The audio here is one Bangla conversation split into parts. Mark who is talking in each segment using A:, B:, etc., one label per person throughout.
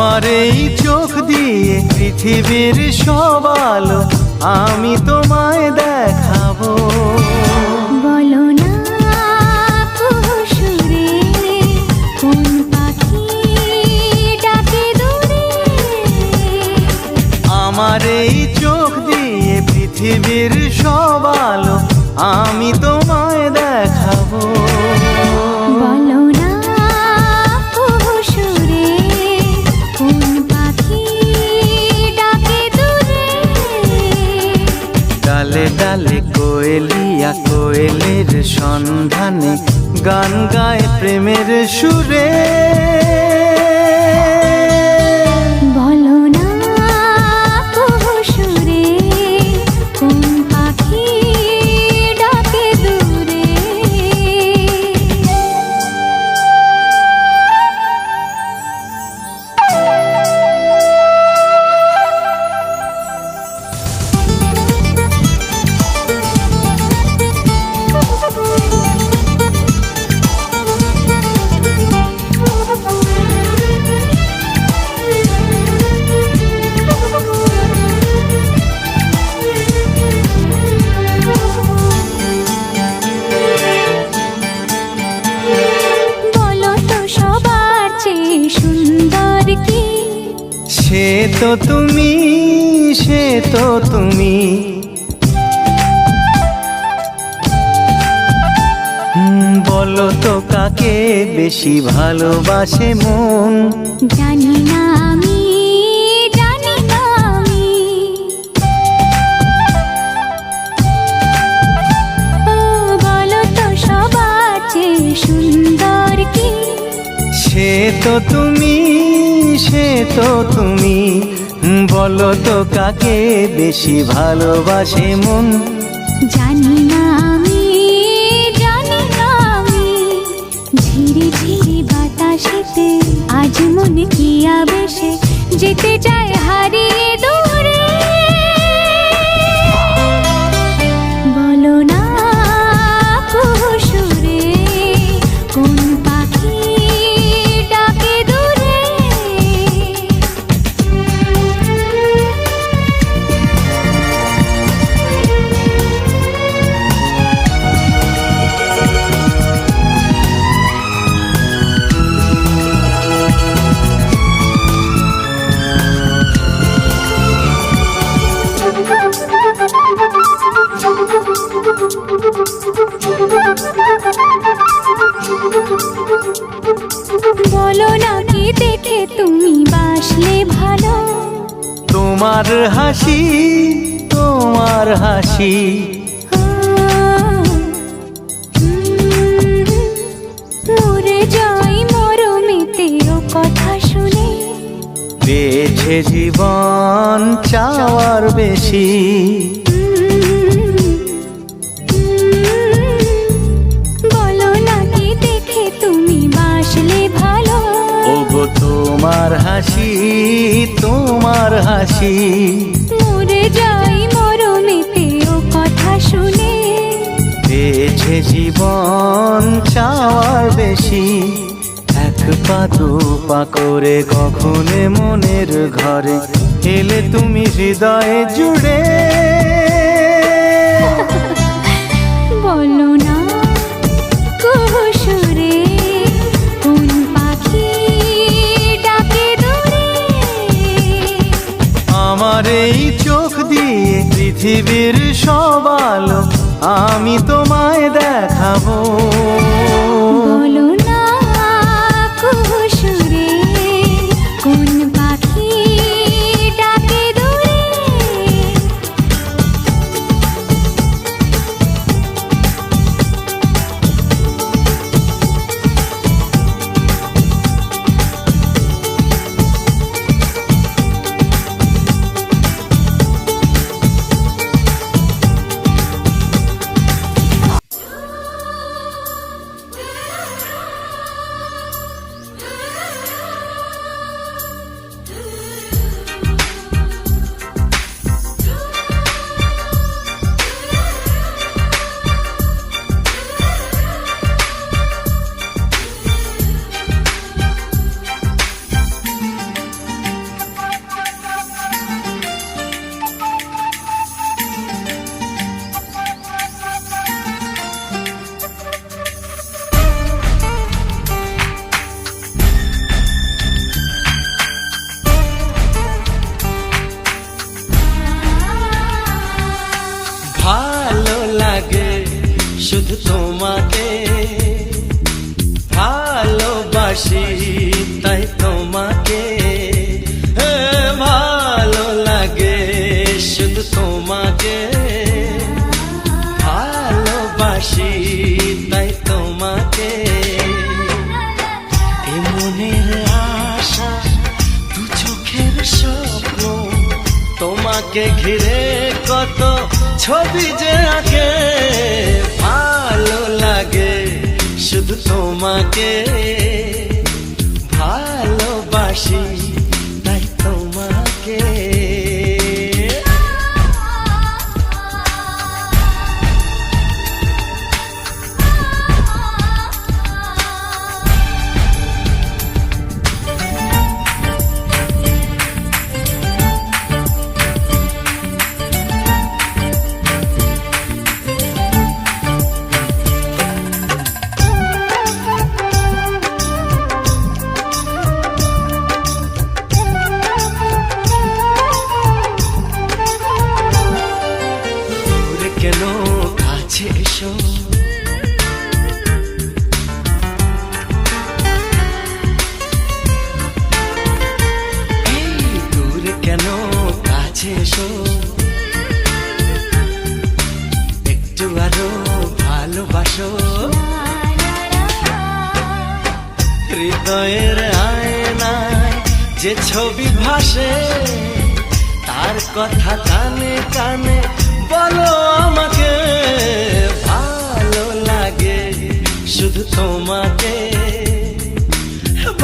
A: আমার এই চোখ দিয়ে পৃথিবীর সব আলো আমি তোমায় দেখাবো।
B: বলো না সুরে কোন পাখি ডাকে দূরে।
A: আমার এই চোখ দিয়ে পৃথিবীর সব আলো আমি তোমায় দেখাবো।
B: বলো না সুরে কোন পাখি ডাকে দূরে।
A: ডালে ডালে কোয়েলিয়া কোয়েলের সন্ধানে গান গায় প্রেমের সুরে।
B: বলো না সুরে কোন পাখি ডাকে দূরে।
A: সে তো তুমি, সে তো তুমি, বলো তো কাকে বেশি ভালোবাসে মন।
B: জানি না আমি, জানি না আমি। ও বলো তো সবার চেয়ে সুন্দর কি।
A: সে তো তুমি, সে তো তুমি, বলো তো কাকে বেশি ভালোবাসে মন।
B: জানি না আমি, জানি না আমি। ঝিরি ঝিরি বাতাসেতে আজ মনে কি আবেশে যেতে চায় হারিয়ে দূরে। বলো না সুরে কোন পাখি ডাকে দূরে। বলো না কি দেখে তুমি বাসলে ভালো।
A: তোমার হাসি, তোমার হাসি,
B: মরে যাই মরমেতে ও কথা শুনে।
A: পেয়েছে জীবন চাওয়ার বেশি।
B: বলো না কি দেখে তুমি বাসলে ভালো।
A: ওগো তোমার হাসি, তোমার হাসি,
B: মরে যাই মরমেতে ও কথা শুনে।
A: পেয়েছে জীবন চাওয়ার বেশি। এক পা দু পা করে কখনে মনের ঘরে এলে তুমি হৃদয়ে জুড়ে।
B: বলো না সুরে কোন পাখি ডাকে দূরে।
A: আমার এই চোখ দিয়ে পৃথিবীর সব আলো আমি তোমায় দেখাবো।
B: বলো না সুরে কোন পাখি ডাকে দূরে।
A: শুধু তোমাকে ভালোবাসি, তাই তোমাকে ভালো লাগে, শুধু তোমাকে ভালোবাসি, তাই তোমাকে। এ মনের আশা, দু চোখের স্বপ্ন, তোমাকে ঘিরে কত ছবি যে আঁকে, ভালো লাগে, শুধু তোমাকে ভালোবাসি, তাই তোমাকে। কেন কাছে এসো, দূরে কেন কাছে এসো, একটু আরো ভালোবাসো। হৃদয়ের আয়নায় যে ছবি ভাসে, তার কথা কানে কানে বলো আমাকে, ভালো লাগে, শুধু তোমাকে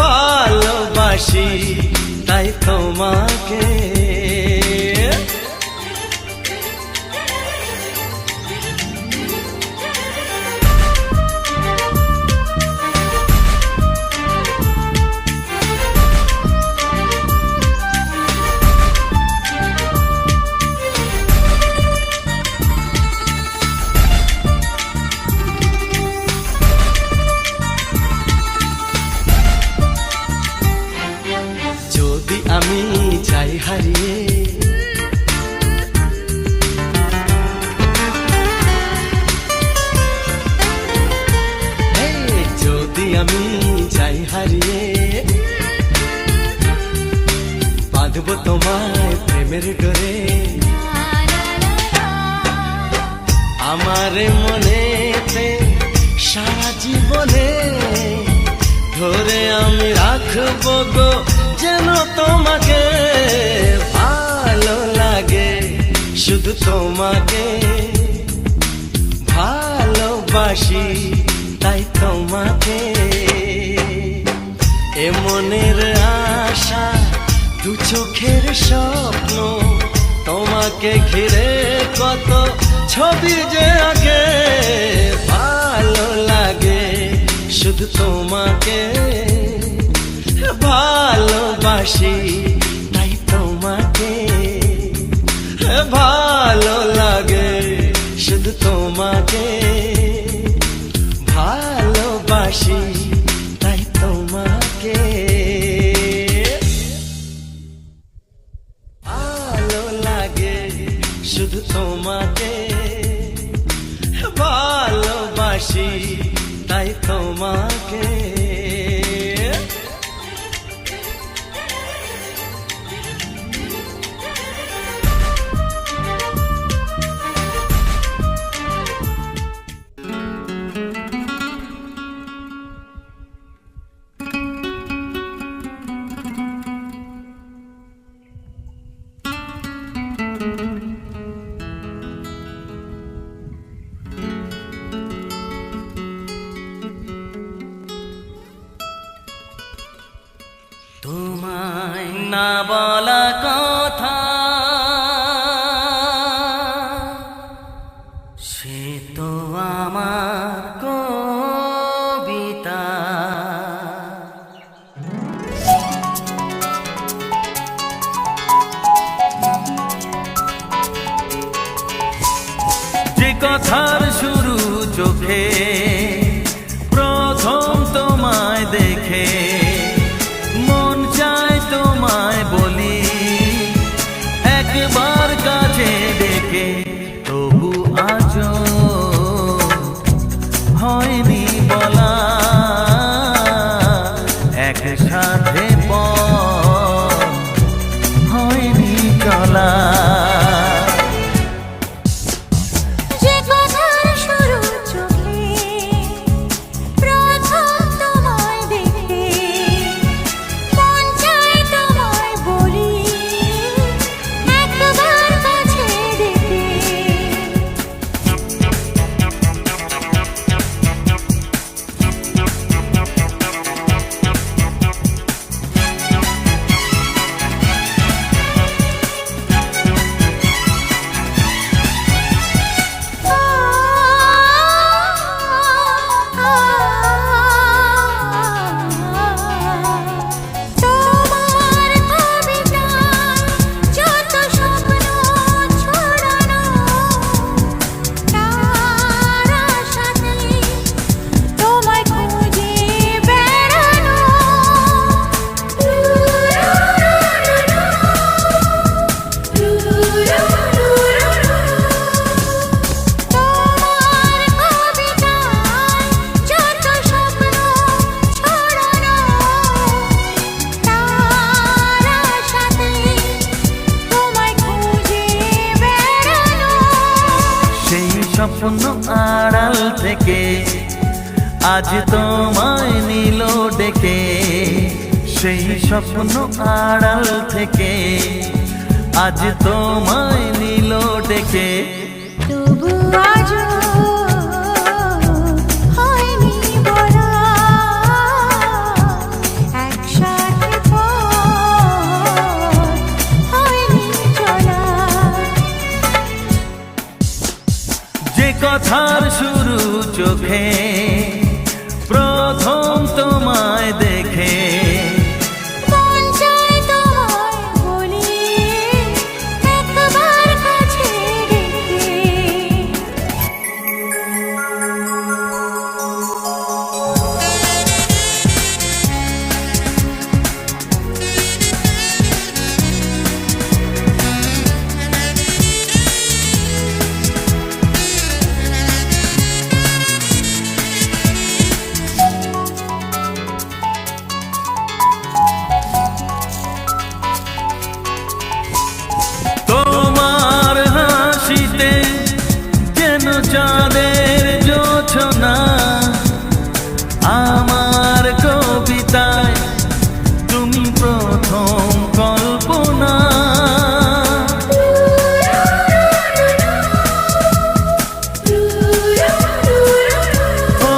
A: ভালোবাসি, তাই তোমাকে। আমি যাই হারিয়ে, যদি আমি যাই হারিয়ে, বাঁধবো তোমায় প্রেমের ডোরে, আমার মনেতে সারা জীবনে ধরে আমি রাখবো গো, যেন তোমাকে ভালো লাগে, শুধু তোমাকে ভালোবাসি, তাই তোমাকে। এ মনের আশা, দু চোখের স্বপ্ন, তোমাকে ঘিরে কত ছবি যে আঁকে, ভালো লাগে, শুধু তোমাকে ভালোবাসি, তাই তোমাকে ভালো লাগে, শুধু তোমাকে ভালোবাসি, তাই তোমাকে ভালো লাগে, শুধু তোমাকে ভালোবাসি, তাই তোমাকে। তোমায় না বলা কথা, সে তো আমার কবিতা। যে কথার শুরু চোখে প্রথম তোমায় দেখে, মন চায় তোমায় বলি একবার কাছে ডেকে, তবু আজও স্বপ্ন আড়াল থেকে আজ তোমায় নিল ডেকে, সেই স্বপ্ন আড়াল থেকে আজ তোমায় নিল ডেকে।
B: তবু আজও হয়নি বলা, একসাথে পথ হয়নি চলা।
A: যে কথার শুরু চোখে প্রথম তোমায় দেখে,
B: মন চায় তোমায় বলি একবার কাছে ডেকে।
A: তোমার হাসিতে যেন চাঁদের জোছনা, আমার কবিতায় তুমি প্রথম কল্পনা। ও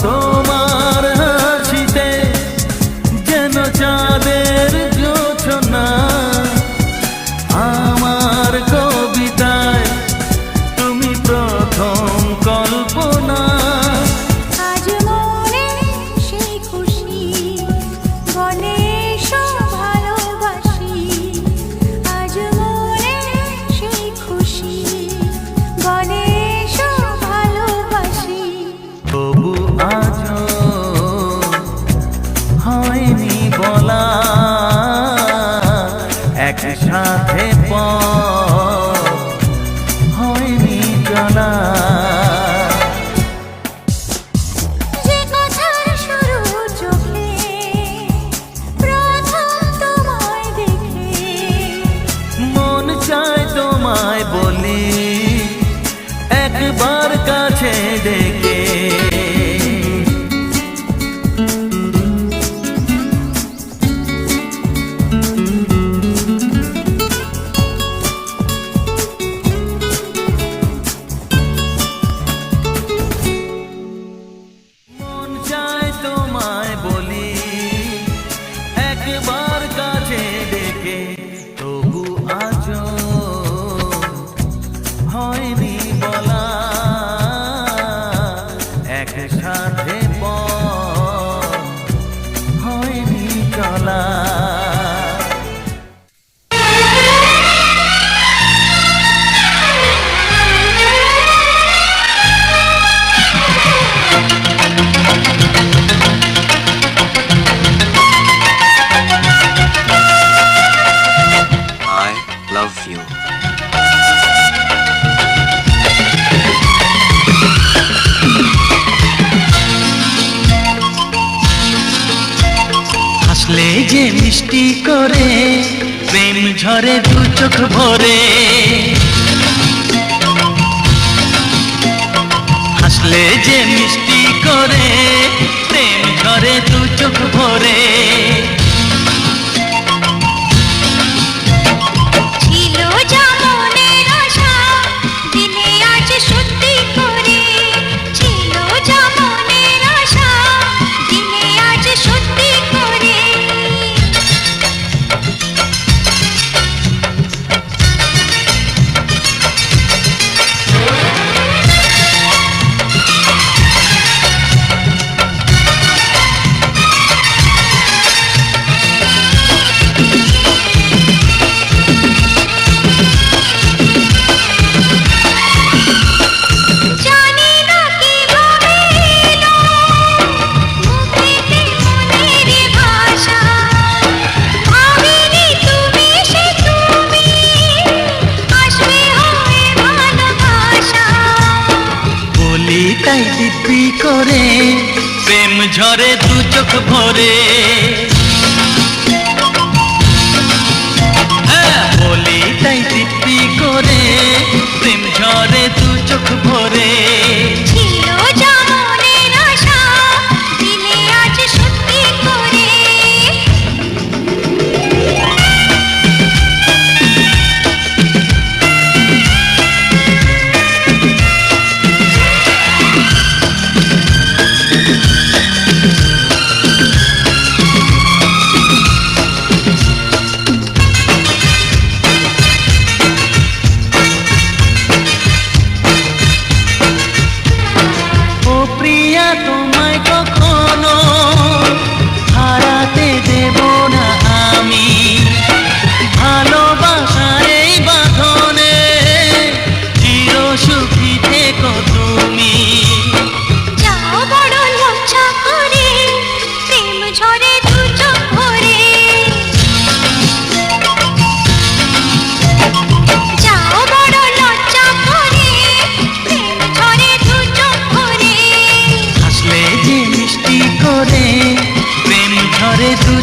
A: তোমার হাসিতে যেন চাঁদের জোছনা, আমার কবিতায় তুমি প্রথম কল্পনা।
B: আজ মনে সেই খুশি বলে সব ভালোবাসি, আজ মনে সেই খুশি বলে সব ভালোবাসি।
A: তবু আজও হয়নি বলা, একসাথে পথ হয়নি চলা।
B: যে কথার শুরু চোখে প্রথম তোমায় দেখে,
A: মন চায় তোমায় বলি একবার কাছে ডেকে। মন চায় তোমায় বলি একবার কাছে ডেকে, তবু আজও হয়নি বলা, একসাথে পথ হয়নি চলা।
C: I love you.
A: হাসলে যে মিষ্টি করে প্রেম ঝরে দু চোখ ভরে, হাসলে যে মিষ্টি করে প্রেম ঝরে দু চোখ ভরে।
B: ছিল যা মনের আশা দিলে আজ সত্যি করে, ছিল যা মনের আশা দিলে আজ সত্যি করে। জানি না কিভাবে এলো মুখেতে মনের ভাষা, ভাবিনি তুমি সে তুমি আসবে হয়ে ভালোবাসা।
A: বলি তাই দিব্যি করে প্রেম ঝরে দু চোখ ভরে, হ্যাঁ বলি তাই দিব্যি করে প্রেম ঝরে দু চোখ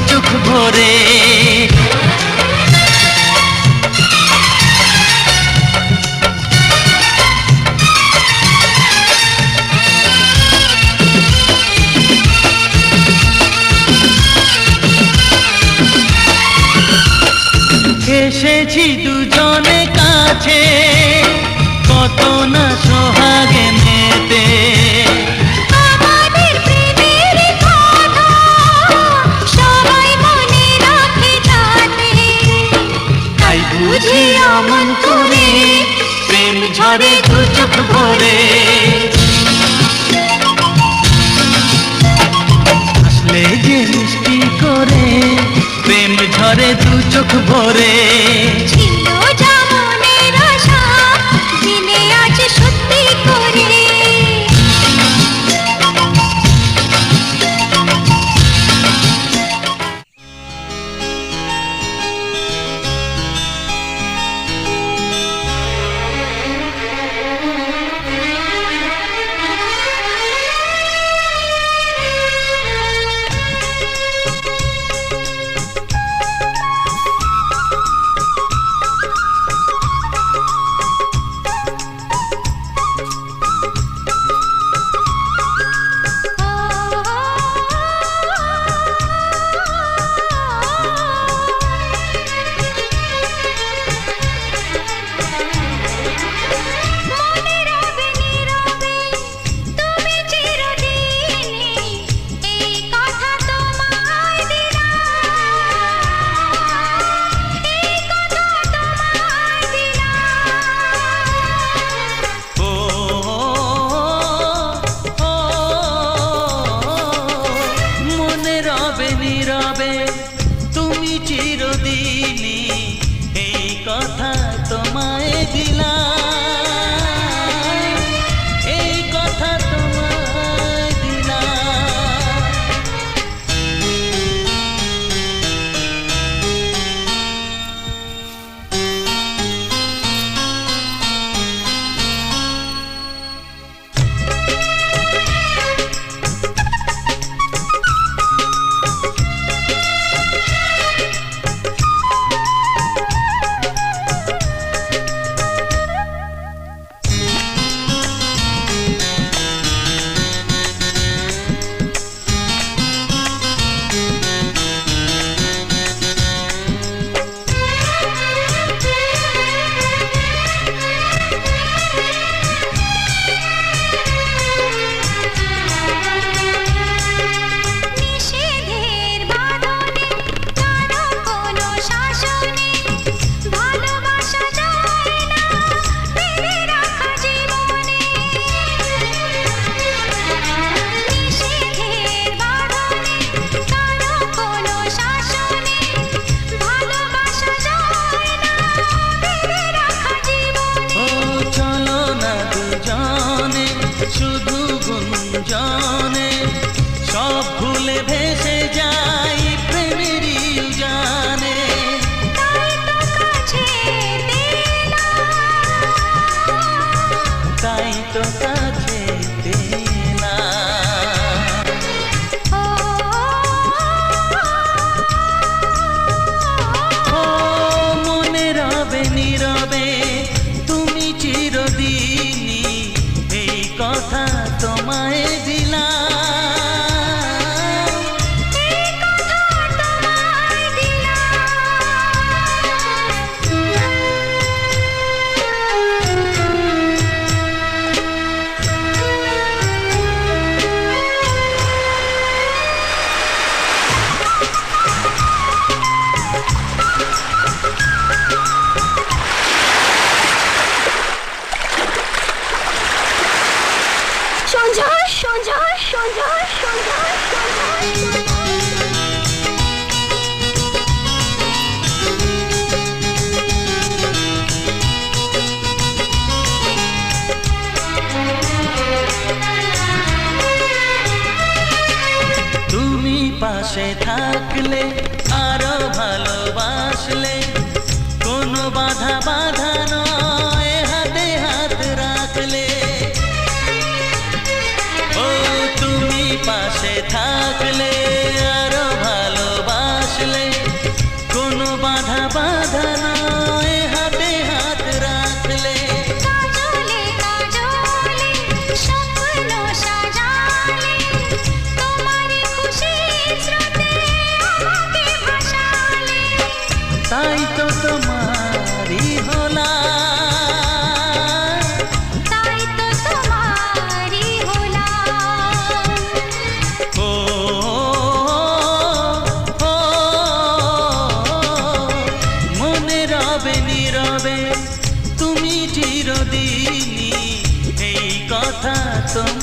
A: চোখ ভরে। এসেছি দুজনে কাছে, কত না সোহাগে মেতে।
B: আমাদের প্রেমের কথা সবাই মনে রাখে যাতে,
A: তাই বুঝি অমন করে প্রেম ঝরে দু চোখ ভরে। আসলে যে মিষ্টি করে প্রেম ঝরে দু চোখ ভরে।
B: ছিল যা মনের আশা দিনে আজ সত্যি করে।
A: তাই তো তোমারই হলাম,
B: তাই তো তোমারই হলাম।
A: ও ও, মনে রবে নীরবে তুমি চিরদিনই, এই কথা তোমার